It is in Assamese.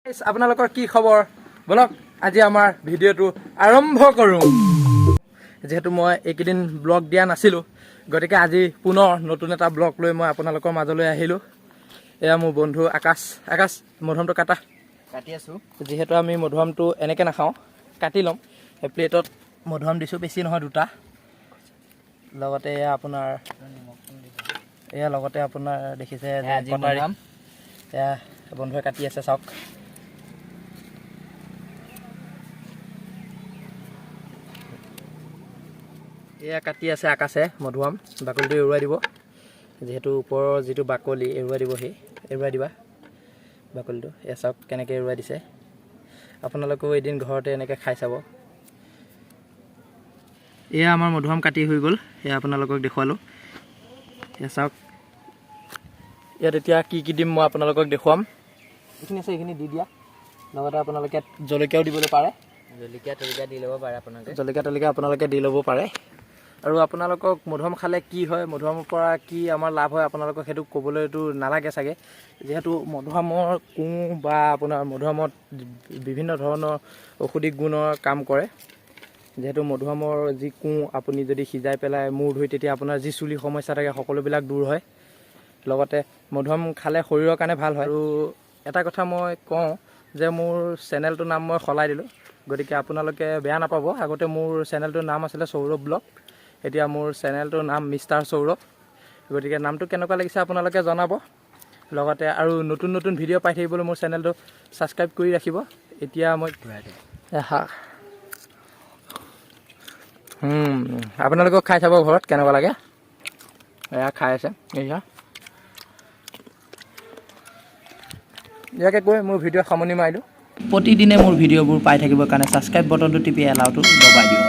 আপোনালোকৰ কি খবৰ বলক আজি আমাৰ ভিডিঅ'টো আৰম্ভ কৰোঁ যেহেতু মই এইকেইদিন ব্লগ দিয়া নাছিলোঁ গতিকে আজি পুনৰ নতুন এটা ব্লগ লৈ মই আপোনালোকৰ মাজলৈ আহিলোঁ এয়া মোৰ বন্ধু আকাশ মধুমটো কাটি আছোঁ যেহেতু আমি মধুমটো এনেকৈ নাখাওঁ কাটি ল'ম এই প্লেটত মধুম দিছোঁ বেছি নহয় দুটা লগতে আপোনাৰ দেখিছে কটাৰী এয়া বন্ধুৱে কাটি আছে চাওক এয়া কাটি আছে আকাশে মধুম বাকলিটো এৰুৱাই দিব যেহেতু ওপৰৰ যিটো বাকলি এৰুৱাই দিবা বাকলিটো এয়া চাওক কেনেকৈ এৰুৱাই দিছে আপোনালোকেও এদিন ঘৰতে এনেকৈ খাই চাব এয়া আমাৰ মধুম কাটি হৈ গ'ল এয়া আপোনালোকক দেখুৱালোঁ এয়া চাওক ইয়াত এতিয়া কি দিম মই আপোনালোকক দেখুৱাম এইখিনি আছে এইখিনি দি দিয়া লগতে আপোনালোকে জলকীয়াও দিবলৈ পাৰে জলকীয়া তলকীয়া আপোনালোকে দি ল'ব পাৰে আৰু আপোনালোকক মধুম খালে কি হয় মধুমৰ পৰা কি আমাৰ লাভ হয় আপোনালোকক সেইটো ক'বলৈতো নালাগে চাগে যেহেতু মধুমৰ কোঁ বা আপোনাৰ মধুমত বিভিন্ন ধৰণৰ ঔষধি গুণৰ কাম কৰে যেহেতু মধুমৰ যি কোঁ আপুনি যদি সিজাই পেলাই মূৰ ধুই তেতিয়া আপোনাৰ যি চুলি সমস্যা থাকে সকলোবিলাক দূৰ হয় লগতে মধুম খালে শৰীৰৰ কাৰণে ভাল হয় আৰু এটা কথা মই কওঁ যে মোৰ চেনেলটোৰ নাম মই সলাই দিলোঁ গতিকে আপোনালোকে বেয়া নাপাব আগতে মোৰ চেনেলটোৰ নাম আছিলে সৌৰভ ব্লগ এতিয়া মোৰ চেনেলটোৰ নাম মিষ্টাৰ সৌৰভ গতিকে নামটো কেনেকুৱা লাগিছে আপোনালোকে জনাব লগতে আৰু নতুন ভিডিঅ' পাই থাকিবলৈ মোৰ চেনেলটো ছাবস্ক্ৰাইব কৰি ৰাখিব এতিয়া মই আপোনালোকক খাই চাব ঘৰত কেনেকুৱা লাগে এয়া খাই আছে ইয়াকে কৈ মোৰ ভিডিঅ' সামৰণি মাৰিলোঁ প্ৰতিদিনে মোৰ ভিডিঅ'বোৰ পাই থাকিবৰ কাৰণে ছাবস্ক্ৰাইব বটনটো টিপি এলাউটো দবাই দিওঁ